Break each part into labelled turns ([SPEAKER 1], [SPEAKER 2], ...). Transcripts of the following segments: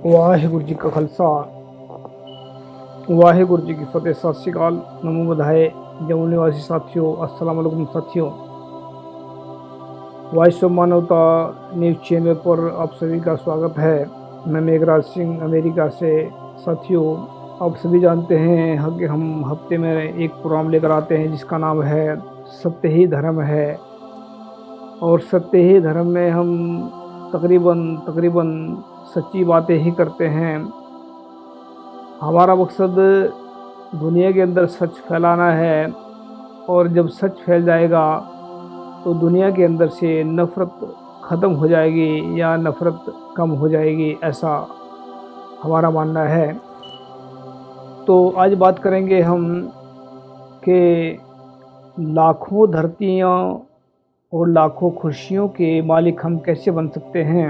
[SPEAKER 1] वाहिगुरु जी का खालसा वाहिगुरु जी की फतेह। सत श्री अकाल, नमो बधाए। जम्मू निवासी साथियों, अस्सलाम वालेकुम साथियों। वॉइस ऑफ मानवता न्यूज़ चैनल पर आप सभी का स्वागत है। मैं मेघराज सिंह अमेरिका से। साथियों, आप सभी जानते हैं कि हम हफ्ते में एक प्रोग्राम लेकर आते हैं जिसका नाम है सत्य ही धर्म है। और सत्य ही धर्म में हम तकरीबन तकरीबन सच्ची बातें ही करते हैं। हमारा मकसद दुनिया के अंदर सच फैलाना है, और जब सच फैल जाएगा तो दुनिया के अंदर से नफ़रत ख़त्म हो जाएगी या नफ़रत कम हो जाएगी, ऐसा हमारा मानना है। तो आज बात करेंगे हम कि लाखों धरतियाँ और लाखों खुशियों के मालिक हम कैसे बन सकते हैं।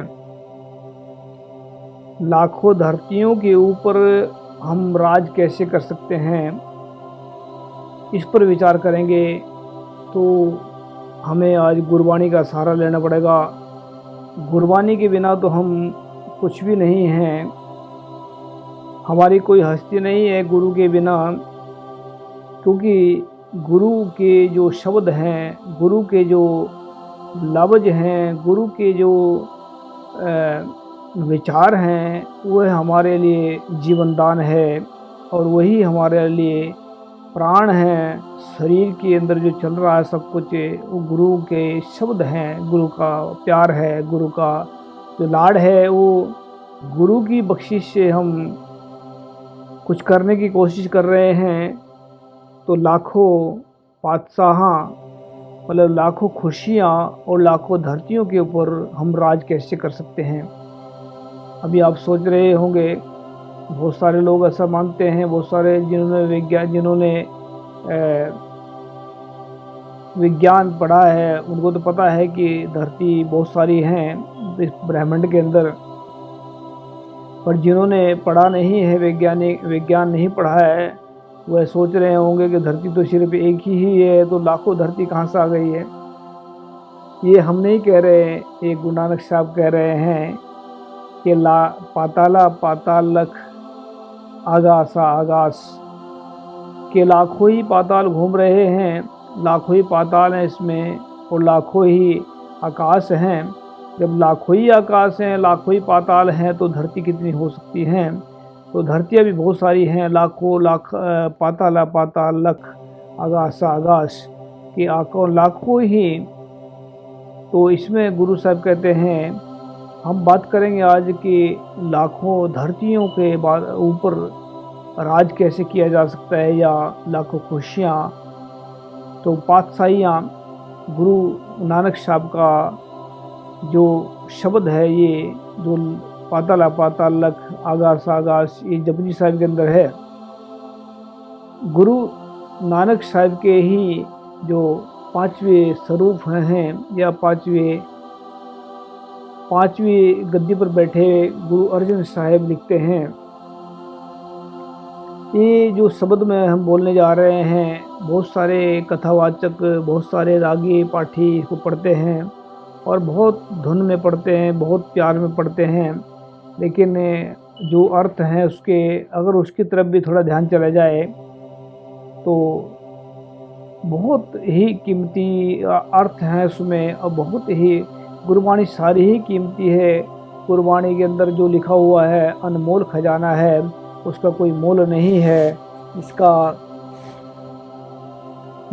[SPEAKER 1] लाखों धरतियों के ऊपर हम राज कैसे कर सकते हैं, इस पर विचार करेंगे। तो हमें आज गुरबाणी का सहारा लेना पड़ेगा। गुरबाणी के बिना तो हम कुछ भी नहीं हैं, हमारी कोई हस्ती नहीं है गुरु के बिना। क्योंकि गुरु के जो शब्द हैं, गुरु के जो लफ्ज़ हैं, गुरु के जो विचार हैं, वह हमारे लिए जीवनदान है, और वही हमारे लिए प्राण हैं। शरीर के अंदर जो चल रहा है सब कुछ, वो गुरु के शब्द हैं, गुरु का प्यार है, गुरु का जो लाड है। वो गुरु की बख्शिश से हम कुछ करने की कोशिश कर रहे हैं, तो लाखों बादशाहां, मतलब लाखों खुशियाँ और लाखों धरतियों के ऊपर हम राज कैसे कर सकते हैं। अभी आप सोच रहे होंगे, बहुत सारे लोग ऐसा मानते हैं, बहुत सारे जिन्होंने विज्ञान पढ़ा है, उनको तो पता है कि धरती बहुत सारी हैं इस ब्रह्मांड के अंदर। पर जिन्होंने पढ़ा नहीं है, विज्ञान नहीं पढ़ा है, वह सोच रहे होंगे कि धरती तो सिर्फ एक ही है, तो लाखों धरती कहाँ से आ गई है। ये हम नहीं कह रहे, ये गुरु नानक साहब कह रहे हैं कि पाताला पाताल लख आगासा आगास, के लाखों ही पाताल घूम रहे हैं, लाखों ही पाताल हैं इसमें, और लाखों ही आकाश हैं। जब लाखों ही आकाश हैं, लाखों ही पाताल हैं, तो धरती कितनी हो सकती हैं। तो धरतियाँ भी बहुत सारी हैं, लाखों लाख पाताल पाताल लख आगास आगास के लाखों ही। तो इसमें गुरु साहब कहते हैं, हम बात करेंगे आज की लाखों धरतियों के ऊपर राज कैसे किया जा सकता है, या लाखों खुशियाँ। तो पातशाहियाँ, गुरु नानक साहब का जो शब्द है, ये जो पाताल लख आगास आगास, ये जपजी साहब के अंदर है। गुरु नानक साहब के ही जो पांचवें स्वरूप हैं, या पांचवी गद्दी पर बैठे गुरु अर्जन साहब लिखते हैं, ये जो शब्द में हम बोलने जा रहे हैं, बहुत सारे कथावाचक, बहुत सारे रागी पाठी इसको पढ़ते हैं, और बहुत धुन में पढ़ते हैं, बहुत प्यार में पढ़ते हैं। लेकिन जो अर्थ है उसके, अगर उसकी तरफ भी थोड़ा ध्यान चला जाए तो बहुत ही कीमती अर्थ है उसमें, और बहुत ही गुरबाणी सारी ही कीमती है। गुरबाणी के अंदर जो लिखा हुआ है अनमोल खजाना है, उसका कोई मोल नहीं है। इसका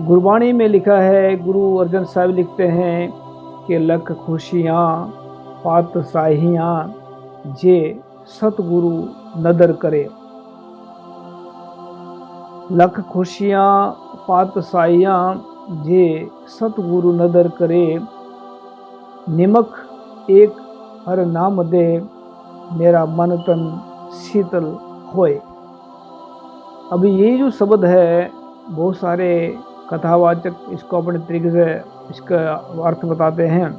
[SPEAKER 1] गुरबाणी में लिखा है, गुरु अर्जन साहब लिखते हैं कि लख खुशियाँ पातशाहियाँ जे सतगुरु नदर करे। लख खुशियाँ पातशाहियाँ जे सतगुरु नदर करे, निमक एक हर नाम दे, मेरा मन तन शीतल होए। अभी ये जो शब्द है, बहुत सारे कथावाचक इसको अपने तरीके से इसका अर्थ बताते हैं।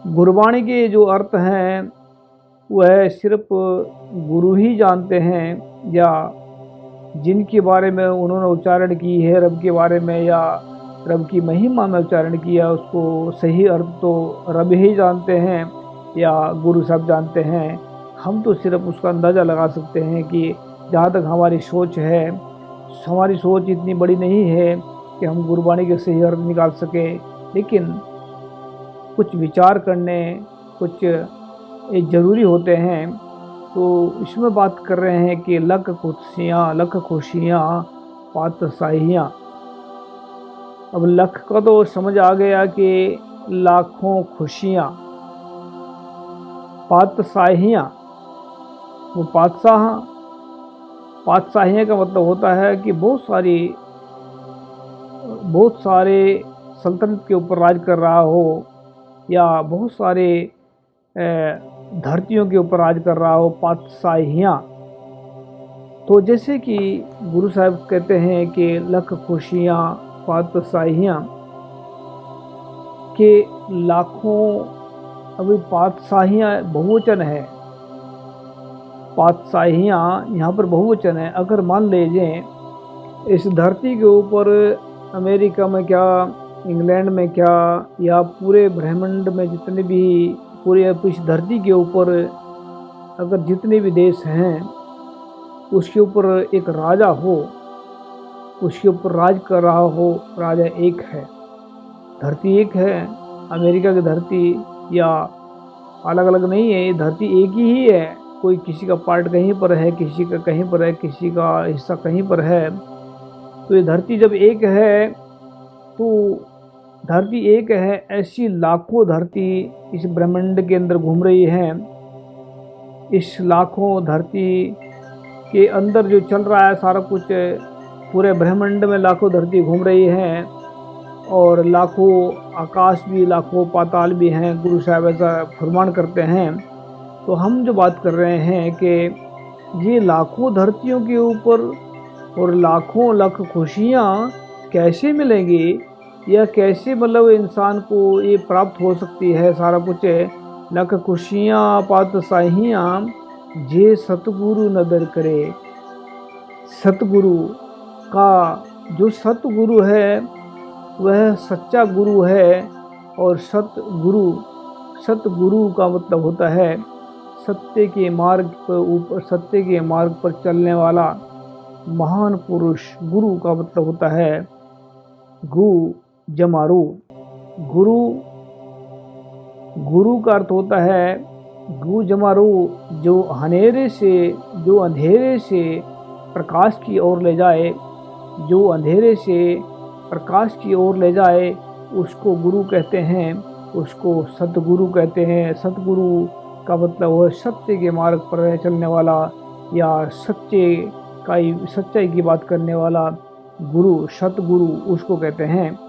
[SPEAKER 1] गुरबाणी के जो अर्थ हैं वह सिर्फ गुरु ही जानते हैं, या जिनके बारे में उन्होंने उच्चारण की है रब के बारे में, या रब की महिमा में उच्चारण किया, उसको सही अर्थ तो रब ही जानते हैं या गुरु साहब जानते हैं। हम तो सिर्फ उसका अंदाज़ा लगा सकते हैं कि जहाँ तक हमारी सोच है, हमारी सोच इतनी बड़ी नहीं है कि हम गुरबाणी के सही अर्थ निकाल सके, लेकिन कुछ विचार करने, कुछ ये ज़रूरी होते हैं। तो इसमें बात कर रहे हैं कि लख खुशियाँ पातशाहियाँ। अब लख का तो समझ आ गया कि लाखों खुशियाँ, पातशाहियाँ वो पातशाहियाँ का मतलब होता है कि बहुत सारे सल्तनत के ऊपर राज कर रहा हो, या बहुत सारे धरतियों के ऊपर राज कर रहा हो, पातशाहियाँ। तो जैसे कि गुरु साहब कहते हैं कि लख खुशियाँ पातशाहियाँ के लाखों, अभी पातशाहियाँ बहुवचन है, पातशाहियाँ यहाँ पर बहुवचन है। अगर मान लीजिए इस धरती के ऊपर अमेरिका में क्या, इंग्लैंड में क्या, या पूरे ब्रह्मांड में जितने भी, पूरे इस धरती के ऊपर अगर जितने भी देश हैं, उसके ऊपर एक राजा हो, उसके ऊपर राज कर रहा हो, राजा एक है, धरती एक है, अमेरिका की धरती या अलग अलग नहीं है, ये धरती एक ही है। कोई किसी का पार्ट कहीं पर है, किसी का कहीं पर है, किसी का हिस्सा कहीं पर है। तो ये धरती जब एक है, तो धरती एक है, ऐसी लाखों धरती इस ब्रह्मांड के अंदर घूम रही हैं। इस लाखों धरती के अंदर जो चल रहा है सारा कुछ, पूरे ब्रह्मांड में लाखों धरती घूम रही हैं, और लाखों आकाश भी, लाखों पाताल भी हैं। गुरु साहब ऐसा फरमान करते हैं। तो हम जो बात कर रहे हैं कि ये लाखों धरतियों के ऊपर और लाखों लख खुशियाँ कैसे मिलेंगी, या कैसे मतलब इंसान को ये प्राप्त हो सकती है सारा कुछ, लख खुशियाँ पातशाहियाँ जे सतगुरु नदर करे। सतगुरु का, जो सतगुरु है वह सच्चा गुरु है। और सतगुरु का मतलब होता है सत्य के मार्ग पर चलने वाला महान पुरुष। गुरु का मतलब होता है गु जमारू। गुरु गुरु का अर्थ होता है गु जमारू, जो अंधेरे से प्रकाश की ओर ले जाए, जो अंधेरे से प्रकाश की ओर ले जाए, उसको गुरु कहते हैं, उसको सतगुरु कहते हैं। सतगुरु का मतलब वह सत्य के मार्ग पर चलने वाला, या सच्चाई की बात करने वाला गुरु, सतगुरु उसको कहते हैं।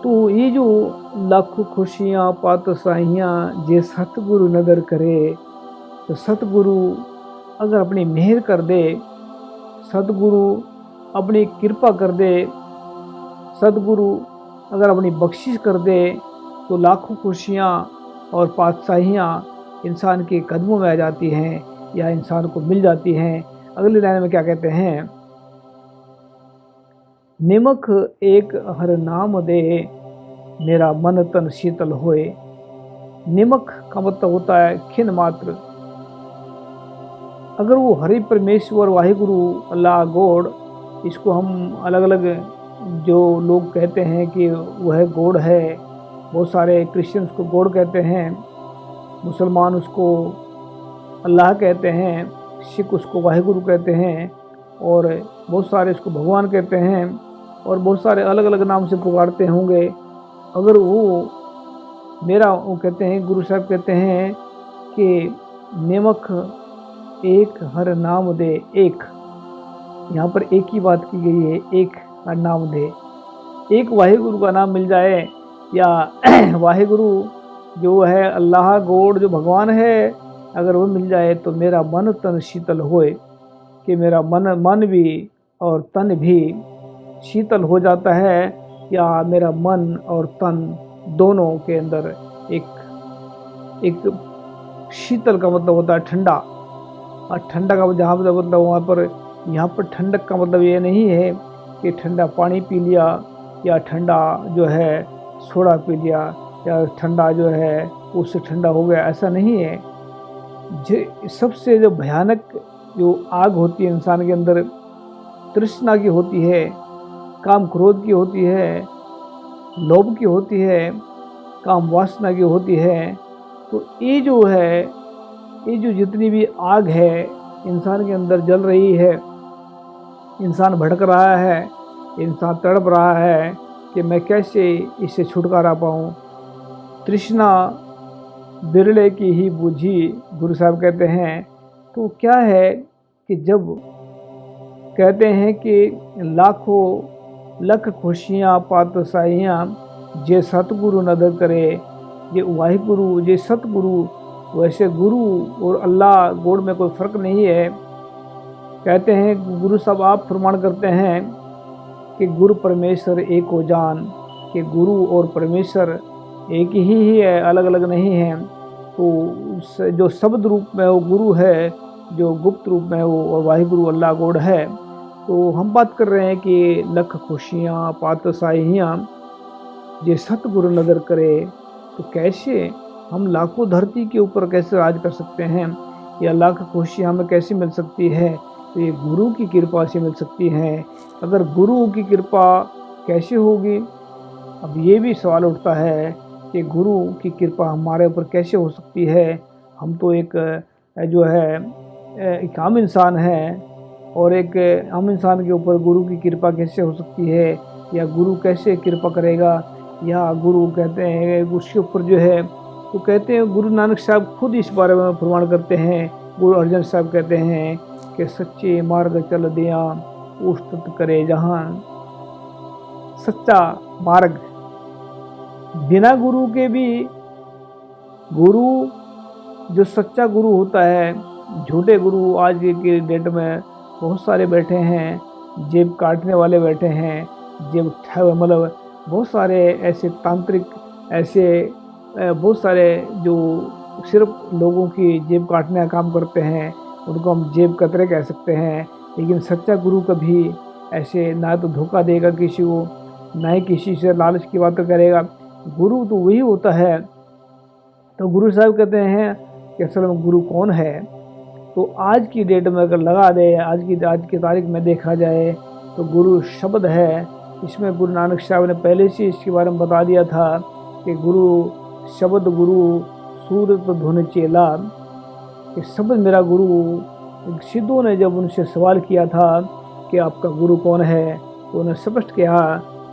[SPEAKER 1] तो ये जो लाख खुशियाँ पातशाहियाँ जे सतगुरु नदर करे, तो सतगुरु अगर अपनी मेहर कर दे, सतगुरु अपनी कृपा कर दे, सतगुरु अगर अपनी बख्शिश कर दे, तो लाखों खुशियाँ और पातशाहियाँ इंसान के कदमों में आ जाती हैं, या इंसान को मिल जाती हैं। अगली लाइन में क्या कहते हैं, निमक एक हर नाम दे, मेरा मन तन शीतल होए। निमक का मतलब होता है खिन मात्र। अगर वो हरि परमेश्वर वाहिगुरु अल्लाह गॉड, इसको हम अलग अलग जो लोग कहते हैं कि वह गॉड है, बहुत सारे क्रिश्चियंस को गॉड कहते हैं, मुसलमान उसको अल्लाह कहते हैं, सिख उसको वाहिगुरु कहते हैं, और बहुत सारे इसको भगवान कहते हैं, और बहुत सारे अलग अलग नाम से पुकारते होंगे। अगर वो कहते हैं, गुरु साहब कहते हैं कि निमक एक हर नाम दे। एक यहाँ पर एक ही बात की गई है, एक हर नाम दे। एक वाहिगुरु का नाम मिल जाए, या वाहिगुरु जो है अल्लाह गॉड जो भगवान है, अगर वो मिल जाए तो मेरा मन तन शीतल होए, कि मेरा मन भी और तन भी शीतल हो जाता है, या मेरा मन और तन दोनों के अंदर एक शीतल का मतलब होता है ठंडा। और ठंडा का जहाँ पर मतलब वहाँ पर, यहाँ पर ठंडक का मतलब ये नहीं है कि ठंडा पानी पी लिया, या ठंडा जो है सोडा पी लिया, या ठंडा जो है उससे ठंडा हो गया, ऐसा नहीं है। सबसे जो भयानक जो आग होती है इंसान के अंदर, तृष्णा की होती है, काम क्रोध की होती है, लोभ की होती है, काम वासना की होती है। तो ये जो है, ये जो जितनी भी आग है इंसान के अंदर जल रही है, इंसान भड़क रहा है, इंसान तड़प रहा है कि मैं कैसे इससे छुटकारा पाऊँ। तृष्णा बिरले की ही बूझी, गुरु साहब कहते हैं। तो क्या है कि जब कहते हैं कि लाखों लख खुशियाँ पातशाहियाँ जे सतगुरु नदर करे, ये वाहिगुरु जे सतगुरु। वैसे गुरु और अल्लाह गोड़ में कोई फ़र्क नहीं है। कहते हैं गुरु साहब आप प्रमाण करते हैं कि गुरु परमेश्वर एक हो जान, कि गुरु और परमेश्वर एक ही है, अलग अलग नहीं है। तो जो शब्द रूप में वो गुरु है, जो गुप्त रूप में वो वाहिगुरु अल्लाह गोड़ है। तो हम बात कर रहे हैं कि लख खुशियाँ पातशाहियाँ जे सतगुरु नजर करे। तो कैसे हम लाखों धरती के ऊपर कैसे राज कर सकते हैं, या लाख खुशियाँ हमें कैसे मिल सकती है? तो ये गुरु की कृपा से मिल सकती है। अगर गुरु की कृपा कैसे होगी? अब ये भी सवाल उठता है कि गुरु की कृपा हमारे ऊपर कैसे हो सकती है? हम तो एक जो है एक आम इंसान है, और एक आम इंसान के ऊपर गुरु की कृपा कैसे हो सकती है, या गुरु कैसे कृपा करेगा? या गुरु कहते हैं उसके ऊपर जो है, तो कहते हैं गुरु नानक साहब खुद इस बारे में प्रमाण करते हैं। गुरु अर्जन साहब कहते हैं कि सच्चे मार्ग चल दिया उस्तत करे जहां। सच्चा मार्ग बिना गुरु के भी, गुरु जो सच्चा गुरु होता है, झूठे गुरु आज के डेट में बहुत सारे बैठे हैं, जेब काटने वाले बैठे हैं, जेब मतलब बहुत सारे ऐसे तांत्रिक, ऐसे बहुत सारे जो सिर्फ लोगों की जेब काटने का काम करते हैं, उनको हम जेब कतरे कह सकते हैं। लेकिन सच्चा गुरु कभी ऐसे ना तो धोखा देगा किसी को, ना ही किसी से लालच की बात करेगा। गुरु तो वही होता है। तो गुरु साहब कहते हैं कि असल में गुरु कौन है? तो आज की डेट में अगर लगा दे, आज की तारीख में देखा जाए, तो गुरु शब्द है। इसमें गुरु नानक साहब ने पहले से इसके बारे में बता दिया था कि गुरु शब्द गुरु सूरत धुन चेला। कि शब्द मेरा गुरु। सिद्धों ने जब उनसे सवाल किया था कि आपका गुरु कौन है, तो उन्हें स्पष्ट किया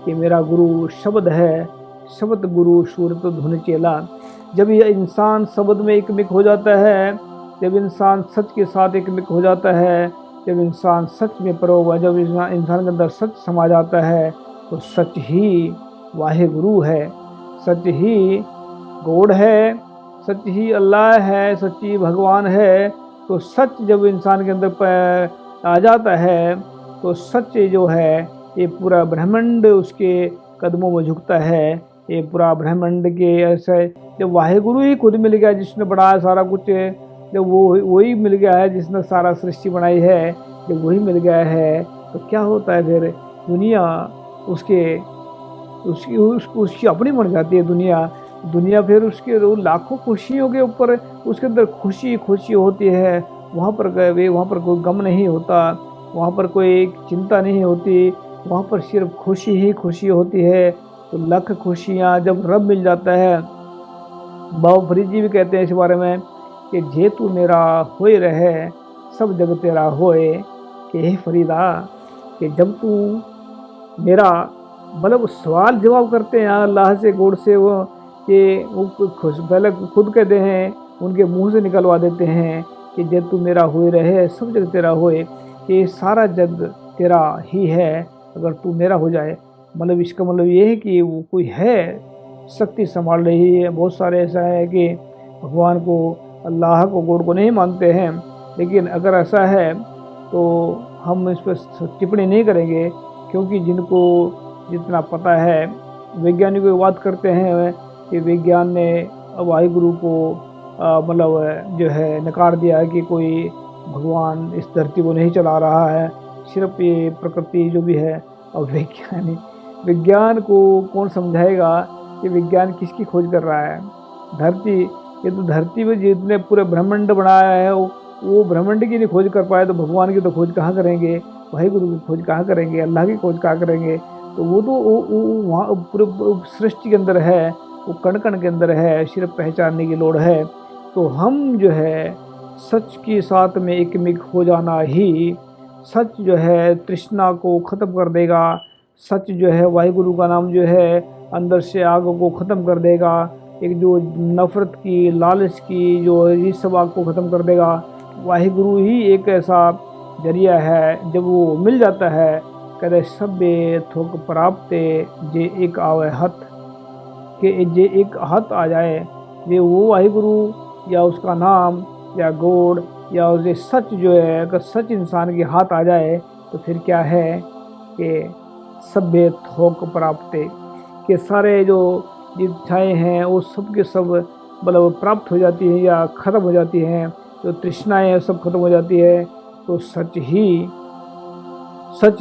[SPEAKER 1] कि मेरा गुरु शब्द है, शब्द गुरु सूरत धुन चेला। जब यह इंसान शब्द में एकमिक हो जाता है, जब इंसान सच के साथ एकमिक हो जाता है, जब इंसान सच में परो हुआ, जब इंसान के अंदर सच समा जाता है, तो सच ही वाहिगुरु है, सच ही गॉड है, सच ही अल्लाह है, सच ही भगवान है। तो सच जब इंसान के अंदर आ जाता है, तो सच जो है ये पूरा ब्रह्मांड उसके कदमों में झुकता है। ये पूरा ब्रह्मांड के ऐसे जब वाहिगुरु ही खुद मिल गया जिसने बनाया सारा कुछ, जब वो वही मिल गया है जिसने सारा सृष्टि बनाई है, जब वही मिल गया है, तो क्या होता है फिर? दुनिया उसकी अपनी बन जाती है। दुनिया फिर उसके लाखों खुशियों के ऊपर उसके अंदर खुशी खुशी होती है। वहाँ पर कोई गम नहीं होता, वहाँ पर कोई चिंता नहीं होती, वहाँ पर सिर्फ खुशी ही खुशी होती है। तो लख खुशियाँ जब रब मिल जाता है। बाबा फरीद जी भी कहते हैं इस बारे में कि जे तू मेरा होए रहे सब जग तेरा होए। कि हे फरीदा, कि जब तू मेरा, मतलब सवाल जवाब करते हैं अल्लाह से गोड़ से, वो कि वो पहले खुद कहते हैं, उनके मुंह से निकलवा देते हैं कि जब तू मेरा होए रहे सब जग तेरा होए, कि सारा जग तेरा ही है अगर तू मेरा हो जाए। मतलब इसका मतलब ये है कि वो कोई है, शक्ति संभाल रही है। बहुत सारे ऐसा है कि भगवान को, अल्लाह को, गॉड को नहीं मानते हैं, लेकिन अगर ऐसा है तो हम इस पर टिप्पणी नहीं करेंगे, क्योंकि जिनको जितना पता है, वैज्ञानिकों की बात करते हैं कि विज्ञान ने वाहिगुरु को मतलब जो है नकार दिया है कि कोई भगवान इस धरती को नहीं चला रहा है, सिर्फ ये प्रकृति जो भी है। और विज्ञान को कौन समझाएगा कि विज्ञान किसकी खोज कर रहा है? धरती ये तो धरती में जितने पूरे ब्रह्मांड बनाया है वो ब्रह्मांड की नहीं खोज कर पाए तो भगवान की तो खोज कहाँ करेंगे, वाहिगुरु की खोज कहाँ करेंगे, अल्लाह की खोज कहाँ करेंगे। तो वो तो वहाँ पूरे सृष्टि के अंदर है, वो कण कण के अंदर है, सिर्फ पहचानने की लोड़ है। तो हम जो है सच के साथ में एकमिक हो जाना ही, सच जो है तृष्णा को ख़त्म कर देगा। सच जो है वाहिगुरु का नाम जो है अंदर से आग को ख़त्म कर देगा। एक जो नफ़रत की, लालच की, जो इस सब आग को ख़त्म कर देगा। वाहिगुरु ही एक ऐसा जरिया है, जब वो मिल जाता है कहते सभ्य थोक प्राप्त जे एक आवे हथ, के जे एक हाथ आ जाए, ये वो वाहिगुरु या उसका नाम या गॉड या उसे सच जो है, अगर सच इंसान के हाथ आ जाए तो फिर क्या है कि सभ्य थोक प्राप्त के सारे जो इच्छाएँ हैं वो सब के सब मतलब प्राप्त हो जाती हैं या ख़त्म हो जाती हैं। जो तृष्णाएँ हैं सब खत्म हो जाती है। तो सच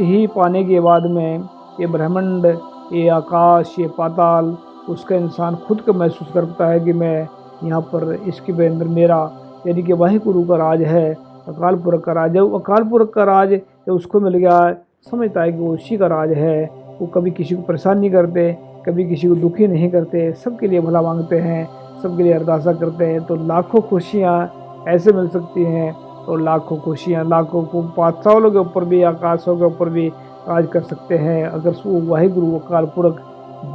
[SPEAKER 1] ही पाने के बाद में ये ब्रह्मांड, ये आकाश, ये पाताल, उसका इंसान खुद को महसूस करता है कि मैं यहाँ पर इसके अंदर मेरा यानी कि वाहिगुरु का राज है, अकाल पुरख का राज है। वो अकाल पुरख का राज जब उसको मिल गया समझता है कि वो उसी का राज है। वो कभी किसी को परेशान नहीं करते, कभी किसी को दुखी नहीं करते, सबके लिए भला मांगते हैं, सबके लिए अरदासा करते हैं। तो लाखों खुशियाँ ऐसे मिल सकती हैं, और लाखों खुशियाँ लाखों को पातशाहों के ऊपर भी, आकाशों के ऊपर भी राज कर सकते हैं। अगर वो वाहिगुरु अकाल पुरख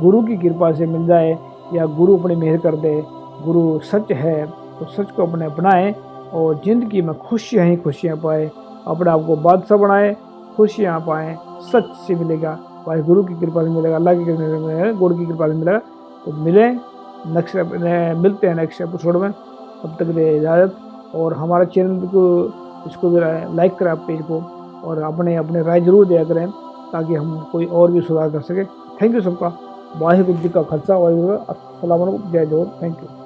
[SPEAKER 1] गुरु की कृपा से मिल जाए या गुरु अपनी मेहर कर दे। गुरु सच है तो सच को अपने अपनाएं और ज़िंदगी में खुशियाँ ही खुशियाँ पाए, अपने आप को बादशाह बनाए, खुशियाँ पाएँ। सच से मिलेगा, वाहिगुरु की कृपा से मिलेगा, अल्लाह की कृपा से मिलेगा, गुरु की कृपा से मिलेगा। तो मिलते हैं नेक्स्ट एपिसोड में। तब तक के लिए इजाज़त। और हमारा चैनल को इसको भी लाइक करें आप पेज को, और अपने अपने राय जरूर दिया करें ताकि हम कोई और भी सुधार कर सकें। थैंक यू सबका। वाहिगुरु जी का खालसा, वाहिगुरु अस्सलाम वालेकुम, जय जोहर, थैंक यू।